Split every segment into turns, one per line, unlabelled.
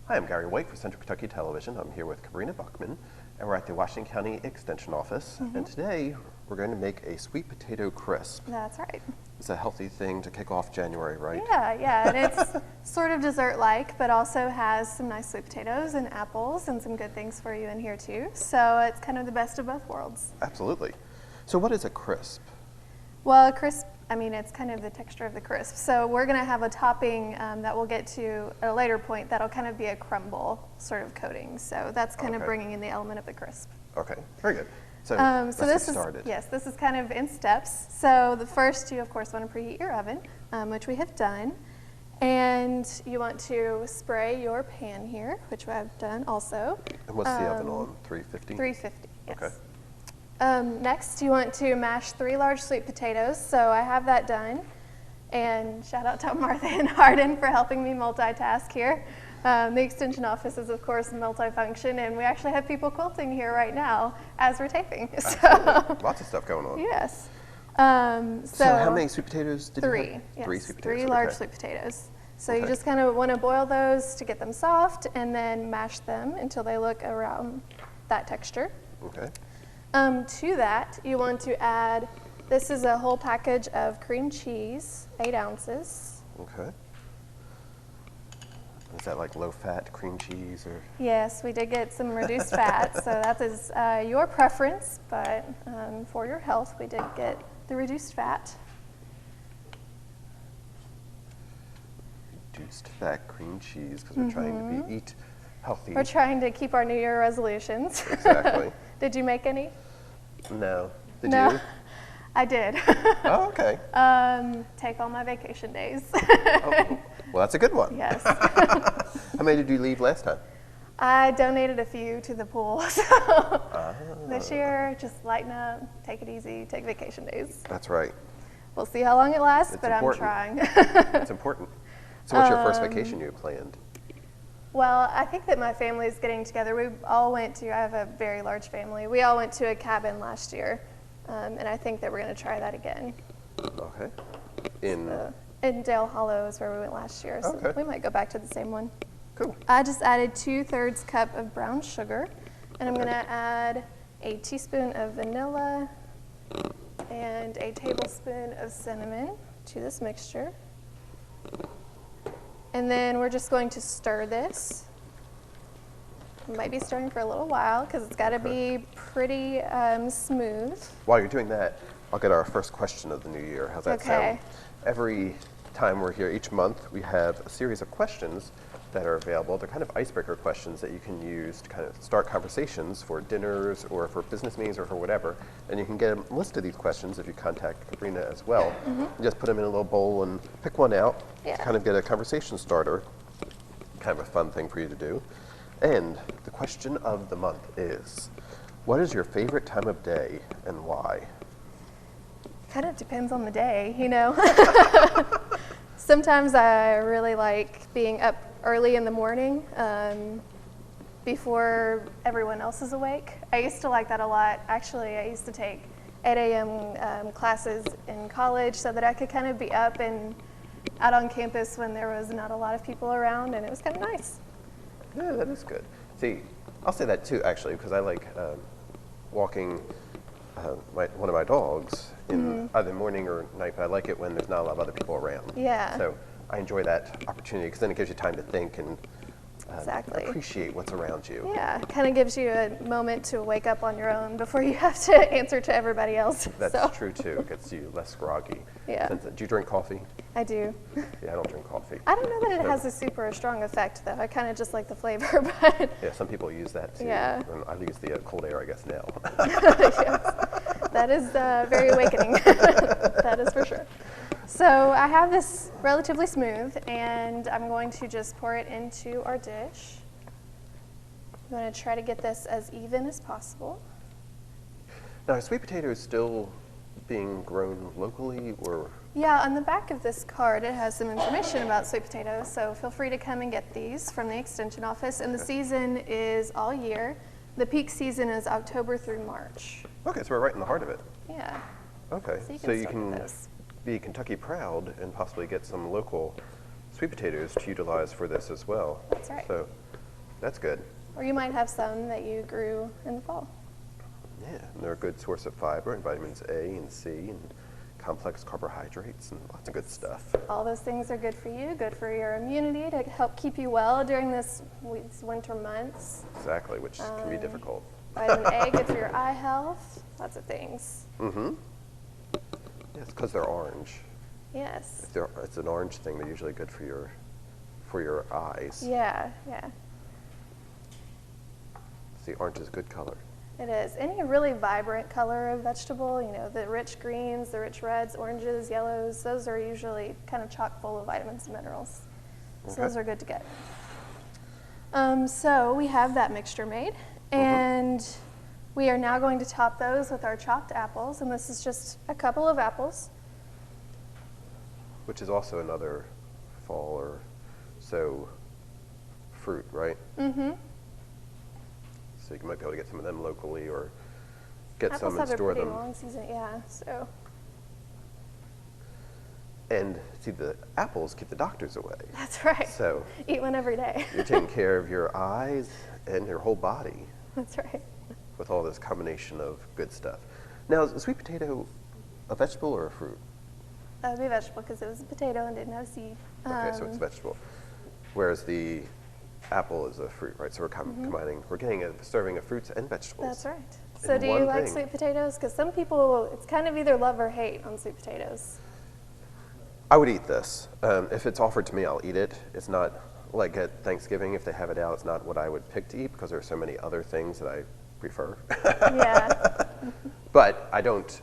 Hi, I'm Gary White for Central Kentucky Television. I'm here with Kabrina Buckman, and we're at the Washington County Extension Office. And today, we're going to make a sweet potato crisp.
That's right.
It's a healthy thing to kick off January, right?
Yeah, and it's sort of dessert-like, but also has some nice sweet potatoes and apples and some good things for you in here too. So it's kind of the best of both worlds.
Absolutely. So what is a crisp?
Well, crisp, it's kind of the texture of the crisp. So we're going to have a topping that we'll get to at a later point that'll kind of be a crumble sort of coating. So that's kind of bringing in the element of the crisp.
Okay, very good. So,
so
let's
this
get started.
this is kind of in steps. So the first, you of course want to preheat your oven, which we have done. And you want to spray your pan here, which I've done also.
And what's the oven on? 350?
350, yes.
Okay.
Next, you want to mash 3 large sweet potatoes. So I have that done. And shout out to Martha and Hardin for helping me multitask here. The Extension office is, of course, multifunction, and we actually have people quilting here right now as we're taping.
Absolutely. Lots of stuff going on.
Yes.
So how many sweet potatoes did you
3.
have?
Yes,
3 sweet potatoes.
3 large sweet potatoes. So you
Okay.
just kind of want to boil those to get them soft, and then mash them until they look around that texture.
Okay.
To that, you want to add, this is a whole package of cream cheese, 8 ounces.
Okay. Is that like low-fat cream cheese or?
Yes, we did get some reduced fat, so that is your preference, but for your health, we did get the reduced fat.
Reduced fat cream cheese because we're trying to eat healthy.
We're trying to keep our New Year resolutions.
Exactly.
Did you make any?
No. Did
No.
you?
I did.
Oh, okay.
Take all my vacation days.
Oh, well, that's a good one.
Yes.
How many did you leave last time?
I donated a few to the pool. So this year, just lighten up, take it easy, take vacation days.
That's right.
We'll see how long it lasts,
It's
but
important.
I'm trying.
It's important. So what's your first vacation you planned?
Well, I think that my family is getting together. We all went to, I have a very large family. We all went to a cabin last year, and I think that we're going to try that again.
Okay. In
Dale Hollow is where we went last year, so
Okay.
we might go back to the same one.
Cool.
I just added 2/3 cup of brown sugar, and I'm
Okay.
going to add a teaspoon of vanilla and a tablespoon of cinnamon to this mixture. And then we're just going to stir this. We might be stirring for a little while because it's got to be pretty smooth.
While you're doing that, I'll get our first question of the new year. How's that sound? Every time we're here, each month, we have a series of questions that are available. They're kind of icebreaker questions that you can use to kind of start conversations for dinners or for business meetings or for whatever. And you can get a list of these questions if you contact Kabrina as well. You just put them in a little bowl and pick one out to kind of get a conversation starter. Kind of a fun thing for you to do. And the question of the month is, what is your favorite time of day and why?
Kind of depends on the day, you know. Sometimes I really like being up early in the morning before everyone else is awake. I used to like that a lot. Actually, I used to take 8 a.m. Classes in college so that I could kind of be up and out on campus when there was not a lot of people around, and it was kind of nice.
Yeah, that is good. See, I'll say that too, actually, because I like walking one of my dogs in either morning or night, but I like it when there's not a lot of other people around.
Yeah.
So I enjoy that opportunity because then it gives you time to think and
Exactly.
appreciate what's around you.
Yeah, it kind of gives you a moment to wake up on your own before you have to answer to everybody else.
That's
So,
true too. It gets you less groggy.
Yeah.
Do you drink coffee?
I do.
Yeah, I don't drink coffee.
I don't know that it has a super strong effect, though. I kind of just like the flavor, but
Yeah, some people use that too.
Yeah.
And I use the cold air, I guess, now.
yes, that is very awakening. That is for sure. So I have this relatively smooth, and I'm going to just pour it into our dish. I'm going to try to get this as even as possible.
Now, are sweet potatoes still being grown locally, or?
Yeah, on the back of this card, it has some information about sweet potatoes, so feel free to come and get these from the Extension office. And the season is all year. The peak season is October through March.
Okay, so we're right in the heart of it.
Yeah.
Okay,
So you can
so you
start
can
with those.
be Kentucky proud and possibly get some local sweet potatoes to utilize for this as well.
That's right.
So That's good.
Or you might have some that you grew in the fall.
Yeah, and they're a good source of fiber and vitamins A and C and complex carbohydrates and lots of good stuff.
All those things are good for you, good for your immunity to help keep you well during these winter months.
Exactly, which can be difficult.
Vitamin A, good for your eye health, lots of things.
Mm-hmm. Yes, because they're orange.
Yes.
If it's an orange thing, they're usually good for your eyes.
Yeah, yeah.
See, orange is a good color.
It is. Any really vibrant color of vegetable, you know, the rich greens, the rich reds, oranges, yellows, those are usually kind of chock full of vitamins and minerals. So
Okay.
those are good to get. So we have that mixture made, and we are now going to top those with our chopped apples, and this is just a couple of apples.
Which is also another fall or so fruit, right?
Mm-hmm.
So you might be able to get some of them locally or get
Apples
some and
have a
store
pretty
them.
long season, yeah, so.
And see, the apples keep the doctors away.
That's right.
So
Eat one every day.
you're taking care of your eyes and your whole body
That's right.
with all this combination of good stuff. Now, is a sweet potato a vegetable or a fruit?
That would be a vegetable because it was a potato and didn't have seed.
Okay, so it's a vegetable. Whereas the apple is a fruit, right? So we're combining, we're getting a serving of fruits and vegetables.
That's right. So
in
do you
one
like
thing.
sweet potatoes? Because some people, it's kind of either love or hate on sweet potatoes.
I would eat this. If it's offered to me, I'll eat it. It's not like at Thanksgiving, if they have it out, it's not what I would pick to eat because there are so many other things that I prefer.
Yeah,
But I don't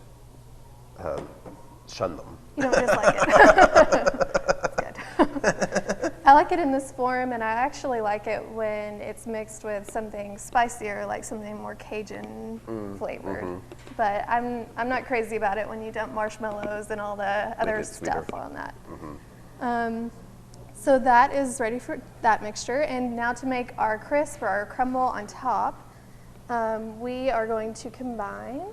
shun them.
you don't dislike it. That's good. I like it in this form, and I actually like it when it's mixed with something spicier, like something more Cajun flavored. But I'm not crazy about it when you dump marshmallows and all the other
it sweeter.
stuff on that. So that is ready for that mixture, and now to make our crisp or our crumble on top, we are going to combine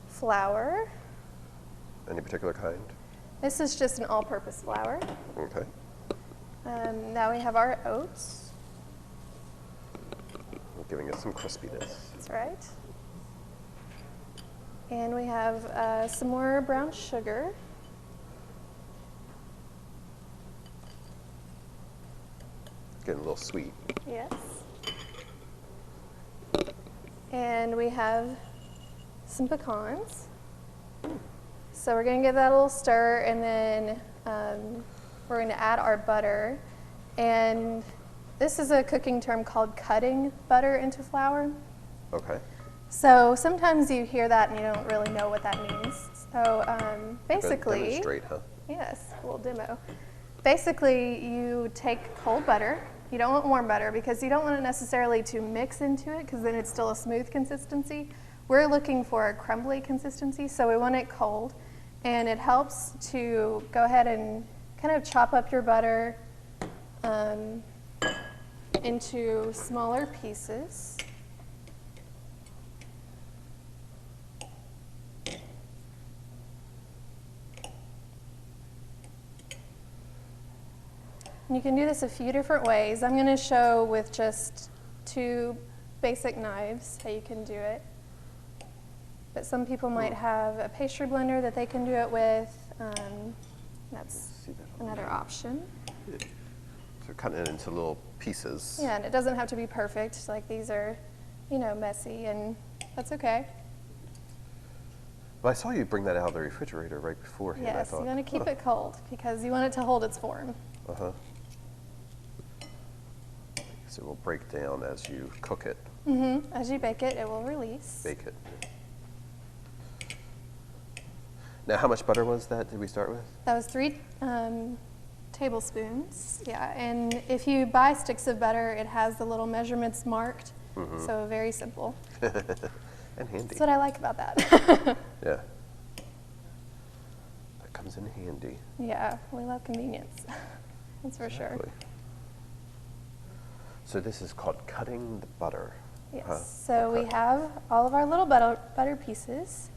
flour.
Any particular kind?
This is just an all-purpose flour.
Okay.
Now we have our oats.
Giving it some crispiness.
That's right. And we have some more brown sugar.
Getting a little sweet.
Yes. And we have some pecans. So we're going to give that a little stir, and then we're going to add our butter. And this is a cooking term called cutting butter into flour.
Okay.
So sometimes you hear that and you don't really know what that means. So basically,
Demonstrate, huh?
yes, a little demo. Basically, you take cold butter. You don't want warm butter because you don't want it necessarily to mix into it because then it's still a smooth consistency. We're looking for a crumbly consistency, so we want it cold. And it helps to go ahead and kind of chop up your butter into smaller pieces. And you can do this a few different ways. I'm going to show with just 2 basic knives how you can do it. But some people might have a pastry blender that they can do it with. That's
See that?
another option.
So cutting it into little pieces.
Yeah, and it doesn't have to be perfect. Like these are, you know, messy, and that's okay.
Well, I saw you bring that out of the refrigerator right beforehand. I
Yes,
thought,
you want to keep it cold because you want it to hold its form.
Uh-huh. So it will break down as you cook it,
As you bake it, it will release.
bake it. Now, how much butter was that? Did we start with?
That was 3 tablespoons. Yeah, and if you buy sticks of butter, it has the little measurements marked, so very simple.
And handy.
That's what I like about that.
Yeah. That comes in handy.
Yeah, we love convenience. That's for sure.
Exactly. So this is called cutting the butter.
Yes.
Huh?
So we have all of our little butter pieces,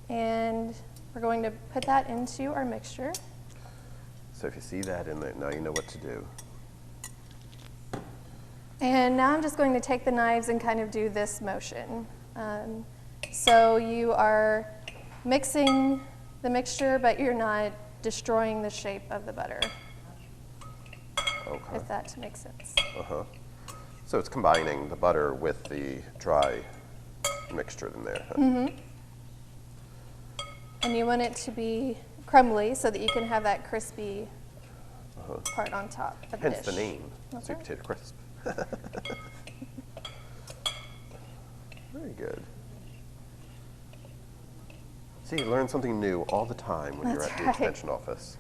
and we're going to put that into our mixture.
So if you see that in there, now you know what to do.
And now I'm just going to take the knives and kind of do this motion. So you are mixing the mixture, but you're not destroying the shape of the butter.
Okay.
If that makes sense.
Uh-huh. So it's combining the butter with the dry mixture in there.
Mm-hmm. And you want it to be crumbly so that you can have that crispy part on top of the dish.
Hence the name,
That's
sweet
right.
potato crisp. Very good. See, you learn something new all the time when you're
That's
at the
right.
extension office.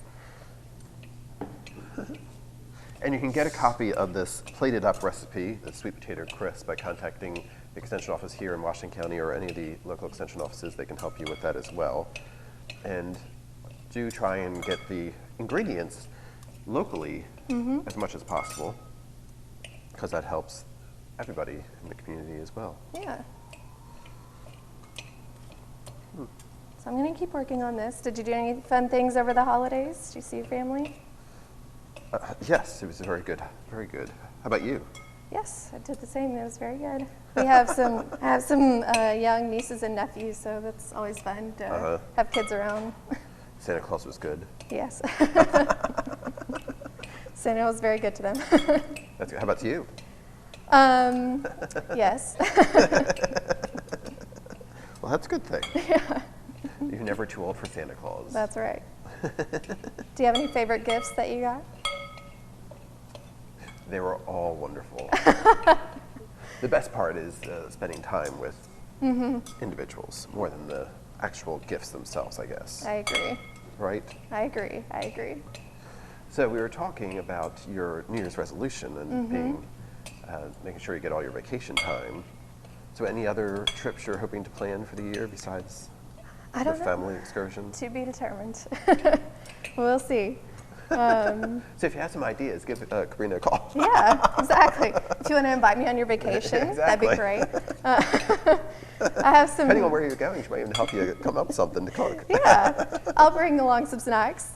And you can get a copy of this plated up recipe, the sweet potato crisp, by contacting the extension office here in Washington County or any of the local extension offices. They can help you with that as well. And do try and get the ingredients locally as much as possible, because that helps everybody in the community as well.
Yeah. So I'm going to keep working on this. Did you do any fun things over the holidays? Did you see your family?
Yes, it was very good, very good. How about you?
Yes, I did the same. It was very good. We have some young nieces and nephews, so that's always fun to have kids around.
Santa Claus was good.
Yes. Santa was very good to them.
That's good. How about you?
Yes.
Well, that's a good thing.
Yeah,
You're never too old for Santa Claus.
that's right. Do you have any favorite gifts that you got?
They were all wonderful. The best part is spending time with individuals more than the actual gifts themselves, I guess.
I agree.
Right?
I agree. I agree.
So we were talking about your New Year's resolution and being, making sure you get all your vacation time. So any other trips you're hoping to plan for the year besides
I
your
don't know.
family excursions?
To be determined. We'll see.
So if you have some ideas, give Karina a call.
Yeah, exactly. If you want to invite me on your vacation, that'd be
Exactly.
great. I have some.
Depending on where you're going, she might even help you come up with something to cook.
Yeah, I'll bring along some snacks.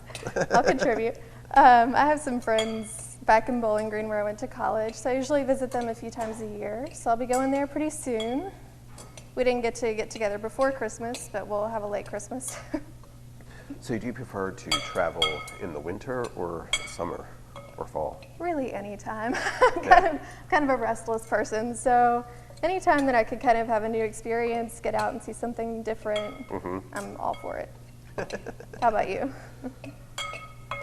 I'll contribute. I have some friends back in Bowling Green where I went to college, so I usually visit them a few times a year. So I'll be going there pretty soon. We didn't get together before Christmas, but we'll have a late Christmas.
So do you prefer to travel in the winter or summer or fall?
Really, anytime.
Yeah.
kind of a restless person, so anytime that I could kind of have a new experience, get out and see something different, I'm all for it. How about you?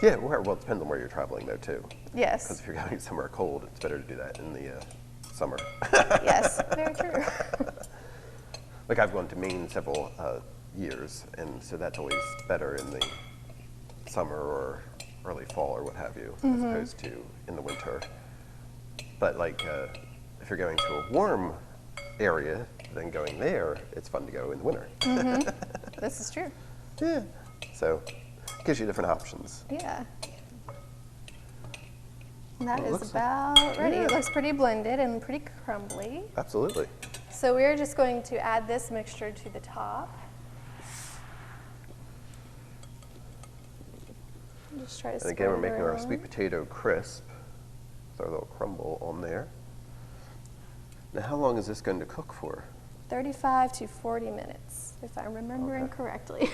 Yeah, well, it depends on where you're traveling though too. Because
Yes.
if you're going somewhere cold, it's better to do that in the summer.
Yes, very true.
Like I've gone to Maine several years, and so that's always better in the summer or early fall or what have you, as opposed to in the winter. But like if you're going to a warm area, then going there, it's fun to go in the winter.
This is true.
Yeah. So it gives you different options.
Yeah. And that
Well, it
is
looks like-
about ready. It
yeah.
looks pretty blended and pretty crumbly.
Absolutely.
So we're just going to add this mixture to the top. Just try to
And again, we're
spread it
making our
around.
sweet potato crisp with our little crumble on there. Now, how long is this going to cook for?
35 to 40 minutes, if I'm remembering
Okay.
correctly.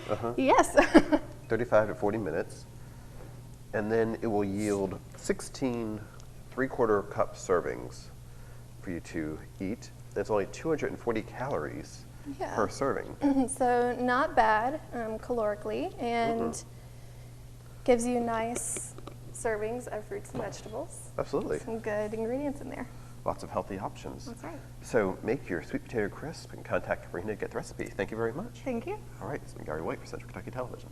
Uh-huh.
Yes.
35 to 40 minutes. And then it will yield 16 3/4 cup servings for you to eat. It's only 240 calories
Yeah.
per serving.
So not bad calorically, and gives you nice servings of fruits and vegetables.
Absolutely.
Some good ingredients in there.
Lots of healthy options.
That's right.
So make your sweet potato crisp and contact Karina to get the recipe. Thank you very much.
Thank you.
All right, this has been Gary White for Central Kentucky Television.